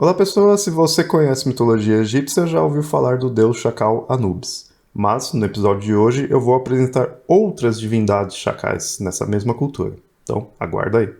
Olá pessoas, se você conhece mitologia egípcia, já ouviu falar do deus chacal Anubis. Mas, no episódio de hoje, eu vou apresentar outras divindades chacais nessa mesma cultura. Então, aguarda aí.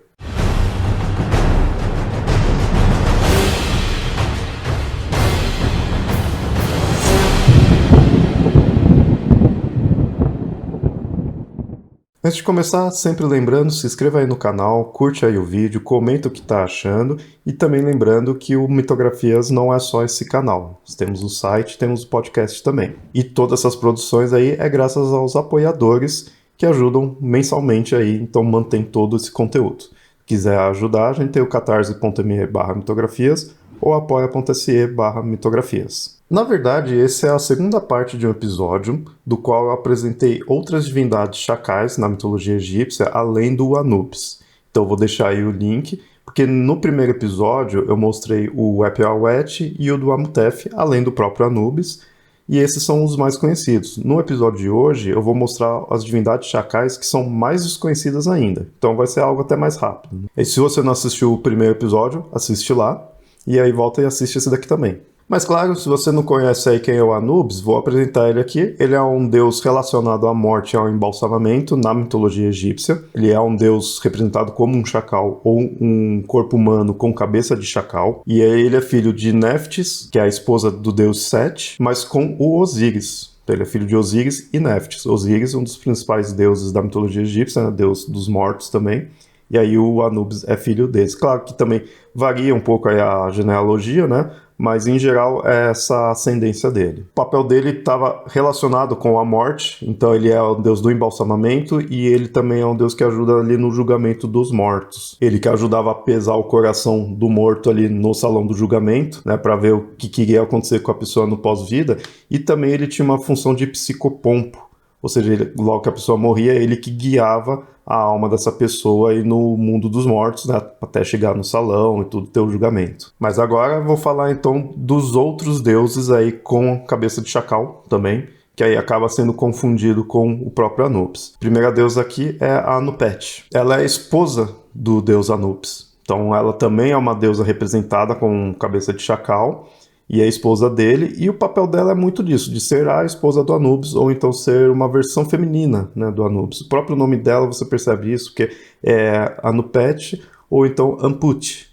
Antes de começar, sempre lembrando, se inscreva aí no canal, curte aí o vídeo, comenta o que tá achando e também lembrando que o Mitografias não é só esse canal. Nós temos o site, temos o podcast também. E todas essas produções aí é graças aos apoiadores que ajudam mensalmente aí, então mantém todo esse conteúdo. Se quiser ajudar, a gente tem o catarse.me/mitografias ou apoia.se/mitografias. Na verdade, essa é a segunda parte de um episódio, do qual eu apresentei outras divindades chacais na mitologia egípcia, além do Anubis. Então eu vou deixar aí o link, porque no primeiro episódio eu mostrei o Epauet e o do Amutef, além do próprio Anubis, e esses são os mais conhecidos. No episódio de hoje eu vou mostrar as divindades chacais que são mais desconhecidas ainda, então vai ser algo até mais rápido. E se você não assistiu o primeiro episódio, assiste lá, e aí volta e assiste esse daqui também. Mas claro, se você não conhece aí quem é o Anubis, vou apresentar ele aqui. Ele é um deus relacionado à morte e ao embalsamamento na mitologia egípcia. Ele é um deus representado como um chacal ou um corpo humano com cabeça de chacal. E ele é filho de Neftis, que é a esposa do deus Set, mas com o Osíris. Então ele é filho de Osíris e Neftis. Osíris é um dos principais deuses da mitologia egípcia, né? Deus dos mortos também. E aí o Anubis é filho deles. Claro que também varia um pouco aí a genealogia, né? Mas em geral é essa ascendência dele. O papel dele estava relacionado com a morte, então ele é o deus do embalsamamento e ele também é um deus que ajuda ali no julgamento dos mortos. Ele que ajudava a pesar o coração do morto ali no salão do julgamento, né, para ver o que iria acontecer com a pessoa no pós-vida, e também ele tinha uma função de psicopompo. Ou seja, ele, logo que a pessoa morria, ele que guiava a alma dessa pessoa aí no mundo dos mortos, né, até chegar no salão e tudo, ter o julgamento. Mas agora eu vou falar então dos outros deuses aí com cabeça de chacal também, que aí acaba sendo confundido com o próprio Anubis. A primeira deusa aqui é a Anupet. Ela é esposa do deus Anubis. Então ela também é uma deusa representada com cabeça de chacal, e é a esposa dele, e o papel dela é muito disso, de ser a esposa do Anubis, ou então ser uma versão feminina, né, do Anubis. O próprio nome dela, você percebe isso, que é Anupet, ou então Amput.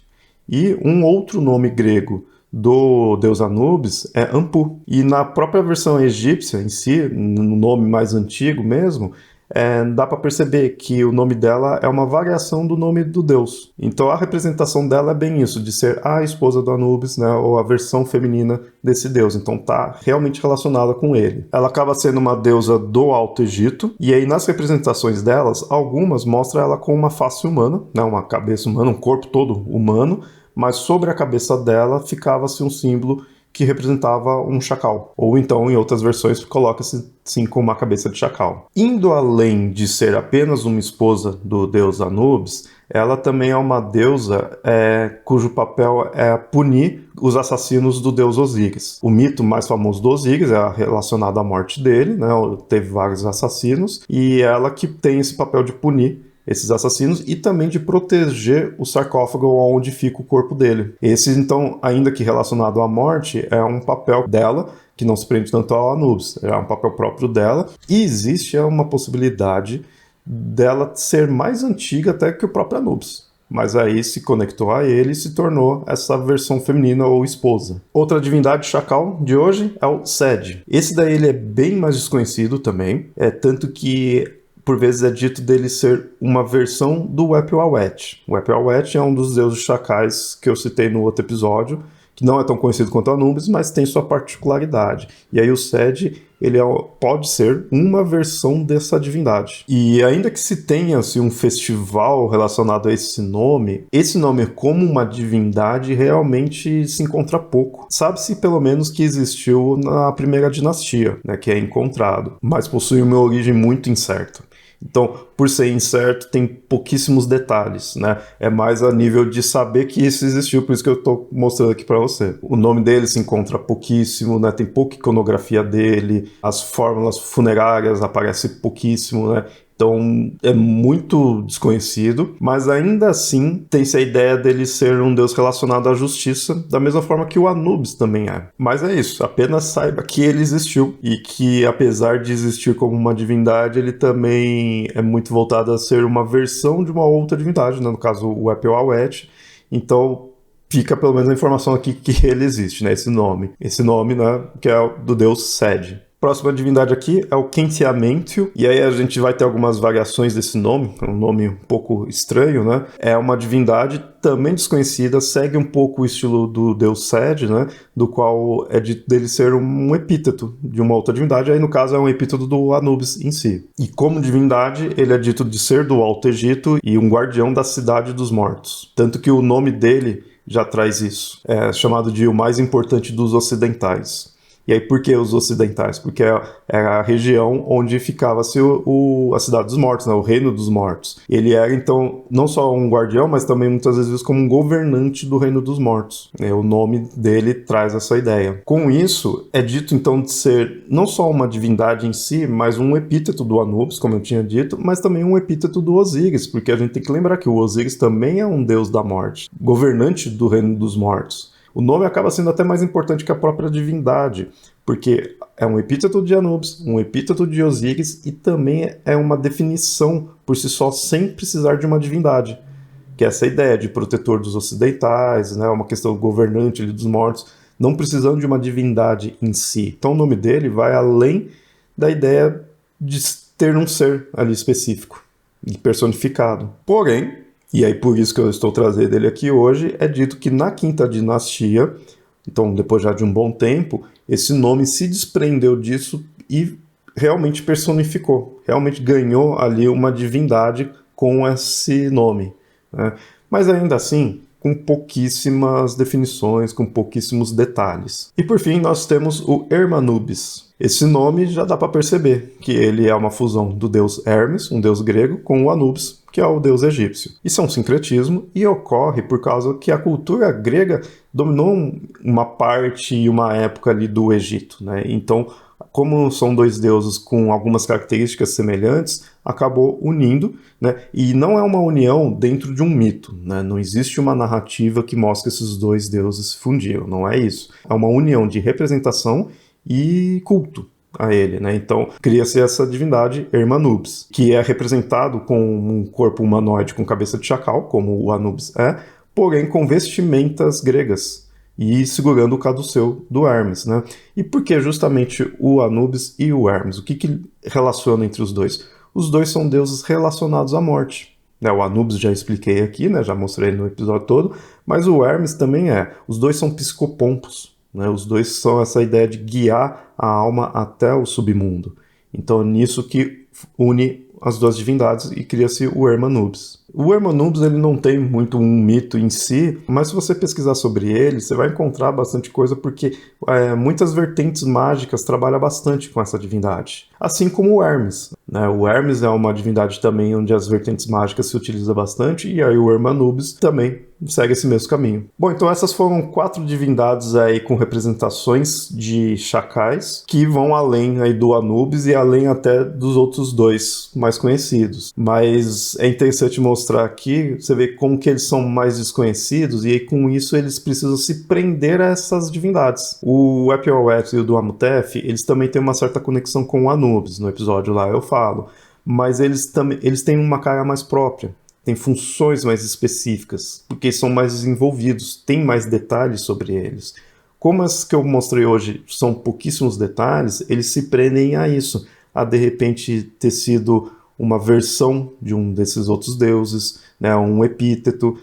E um outro nome grego do deus Anubis é Ampu. E na própria versão egípcia em si, no nome mais antigo mesmo, dá para perceber que o nome dela é uma variação do nome do deus. Então a representação dela é bem isso, de ser a esposa do Anubis, né, ou a versão feminina desse deus. Então tá realmente relacionada com ele. Ela acaba sendo uma deusa do Alto Egito, e aí nas representações delas, algumas mostram ela com uma face humana, né, uma cabeça humana, um corpo todo humano, mas sobre a cabeça dela ficava-se um símbolo que representava um chacal. Ou então, em outras versões, coloca-se sim com uma cabeça de chacal. Indo além de ser apenas uma esposa do deus Anubis, ela também é uma deusa cujo papel é punir os assassinos do deus Osíris. O mito mais famoso do Osíris é relacionado à morte dele, né? Teve vários assassinos, e ela que tem esse papel de punir esses assassinos e também de proteger o sarcófago onde fica o corpo dele. Esse, então, ainda que relacionado à morte, é um papel dela que não se prende tanto ao Anubis, é um papel próprio dela, e existe uma possibilidade dela ser mais antiga até que o próprio Anubis. Mas aí se conectou a ele e se tornou essa versão feminina ou esposa. Outra divindade chacal de hoje é o Sed. Esse daí ele é bem mais desconhecido também, tanto que por vezes é dito dele ser uma versão do Epauet. O Epauet é um dos deuses chacais que eu citei no outro episódio, que não é tão conhecido quanto Anubis, mas tem sua particularidade. E aí o Sed, ele pode ser uma versão dessa divindade. E ainda que se tenha assim, um festival relacionado a esse nome como uma divindade realmente se encontra pouco. Sabe-se pelo menos que existiu na primeira dinastia, né, que é encontrado, mas possui uma origem muito incerta. Então, por ser incerto, tem pouquíssimos detalhes, né? É mais a nível de saber que isso existiu, por isso que eu estou mostrando aqui para você. O nome dele se encontra pouquíssimo, né? Tem pouca iconografia dele, as fórmulas funerárias aparecem pouquíssimo, né? Então é muito desconhecido, mas ainda assim tem-se a ideia dele ser um deus relacionado à justiça, da mesma forma que o Anubis também é. Mas é isso, apenas saiba que ele existiu e que, apesar de existir como uma divindade, ele também é muito voltado a ser uma versão de uma outra divindade, né? No caso o Apeu-Aouet. Então fica pelo menos a informação aqui que ele existe, né? Esse nome, né? Que é do deus Sed. Próxima divindade aqui é o Khentiamento, e aí a gente vai ter algumas variações desse nome, é um nome um pouco estranho, né? É uma divindade também desconhecida, segue um pouco o estilo do deus Sed, né? Do qual é dito dele ser um epíteto de uma outra divindade, aí no caso é um epíteto do Anubis em si. E como divindade, ele é dito de ser do Alto Egito e um guardião da cidade dos mortos. Tanto que o nome dele já traz isso. É chamado de o mais importante dos ocidentais. E aí, por que os ocidentais? Porque era a região onde ficava-se a cidade dos mortos, né? O reino dos mortos. Ele era, então, não só um guardião, mas também muitas vezes visto como um governante do reino dos mortos. O nome dele traz essa ideia. Com isso, é dito, então, de ser não só uma divindade em si, mas um epíteto do Anubis, como eu tinha dito, mas também um epíteto do Osíris, porque a gente tem que lembrar que o Osíris também é um deus da morte, governante do reino dos mortos. O nome acaba sendo até mais importante que a própria divindade, porque é um epíteto de Anubis, um epíteto de Osíris e também é uma definição por si só, sem precisar de uma divindade, que é essa ideia de protetor dos ocidentais, né, uma questão governante ali dos mortos, não precisando de uma divindade em si. Então o nome dele vai além da ideia de ter um ser ali específico e personificado. Porém, e aí por isso que eu estou trazendo ele aqui hoje, é dito que na quinta dinastia, então depois já de um bom tempo, esse nome se desprendeu disso e realmente personificou, realmente ganhou ali uma divindade com esse nome, né? Mas ainda assim, com pouquíssimas definições, com pouquíssimos detalhes. E por fim, nós temos o Hermanubis. Esse nome já dá para perceber que ele é uma fusão do deus Hermes, um deus grego, com o Anubis, que é o deus egípcio. Isso é um sincretismo e ocorre por causa que a cultura grega dominou uma parte e uma época ali do Egito, né? Então, como são dois deuses com algumas características semelhantes, acabou unindo, né? E não é uma união dentro de um mito, né? Não existe uma narrativa que mostre que esses dois deuses se fundiram, não é isso. É uma união de representação e culto a ele, né? Então cria-se essa divindade Hermanubis, que é representado com um corpo humanoide com cabeça de chacal, como o Anubis é, porém com vestimentas gregas e segurando o caduceu do Hermes, né? E por que justamente o Anubis e o Hermes? O que relaciona entre os dois? Os dois são deuses relacionados à morte. O Anubis já expliquei aqui, né? Já mostrei no episódio todo, mas o Hermes também é. Os dois são psicopompos, né? Os dois são essa ideia de guiar a alma até o submundo. Então é nisso que une as duas divindades e cria-se o Hermanubis. O Hermanubis ele não tem muito um mito em si, mas se você pesquisar sobre ele, você vai encontrar bastante coisa porque muitas vertentes mágicas trabalham bastante com essa divindade. Assim como o Hermes, né? O Hermes é uma divindade também onde as vertentes mágicas se utilizam bastante e aí o Hermanubis também segue esse mesmo caminho. Bom, então essas foram 4 divindades aí com representações de chacais que vão além aí do Anubis e além até dos outros dois mais conhecidos. Mas é interessante mostrar aqui, você vê como que eles são mais desconhecidos e aí com isso eles precisam se prender a essas divindades. O Apeu-Aouet e o Duamutef, eles também têm uma certa conexão com o Anubis, no episódio lá eu falo, mas eles têm uma cara mais própria. Tem funções mais específicas, porque são mais desenvolvidos, tem mais detalhes sobre eles. Como as que eu mostrei hoje são pouquíssimos detalhes, eles se prendem a isso, a de repente ter sido uma versão de um desses outros deuses, né, um epíteto,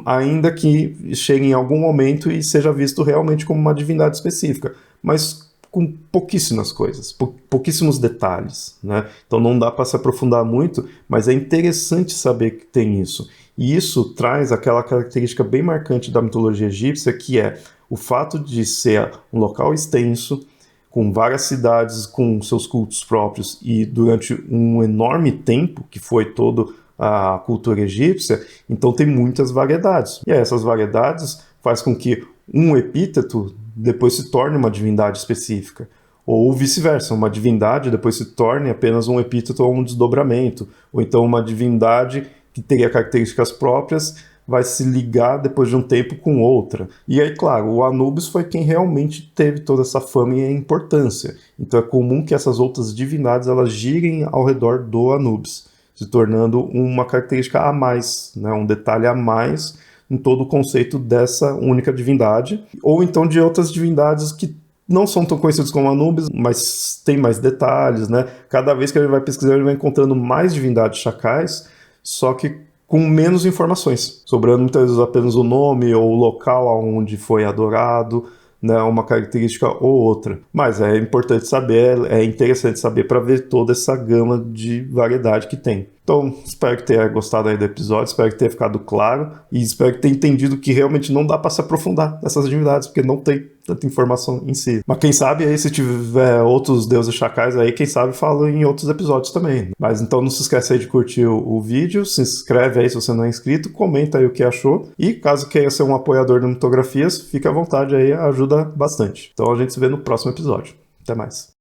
ainda que chegue em algum momento e seja visto realmente como uma divindade específica, mas com pouquíssimas coisas, pouquíssimos detalhes, né? Então não dá para se aprofundar muito, mas é interessante saber que tem isso. E isso traz aquela característica bem marcante da mitologia egípcia, que é o fato de ser um local extenso, com várias cidades com seus cultos próprios, e durante um enorme tempo, que foi todo a cultura egípcia, então tem muitas variedades. E essas variedades faz com que um epíteto depois se torne uma divindade específica. Ou vice-versa, uma divindade depois se torne apenas um epíteto ou um desdobramento. Ou então uma divindade que teria características próprias vai se ligar depois de um tempo com outra. E aí, claro, o Anubis foi quem realmente teve toda essa fama e importância. Então é comum que essas outras divindades elas girem ao redor do Anubis, se tornando uma característica a mais, né, um detalhe a mais em todo o conceito dessa única divindade. Ou então de outras divindades que não são tão conhecidos como Anubis, mas tem mais detalhes, né? Cada vez que ele vai pesquisar, ele vai encontrando mais divindades chacais, só que com menos informações, sobrando muitas vezes apenas o nome ou o local aonde foi adorado, né, uma característica ou outra. Mas é importante saber, é interessante saber para ver toda essa gama de variedade que tem. Então, espero que tenha gostado aí do episódio, espero que tenha ficado claro e espero que tenha entendido que realmente não dá para se aprofundar nessas divindades, porque não tem tanta informação em si. Mas quem sabe aí, se tiver outros deuses chacais aí, quem sabe falo em outros episódios também. Mas então não se esquece aí de curtir o vídeo, se inscreve aí se você não é inscrito, comenta aí o que achou e caso queira ser um apoiador do Mitografias, fique à vontade aí, ajuda bastante. Então a gente se vê no próximo episódio. Até mais.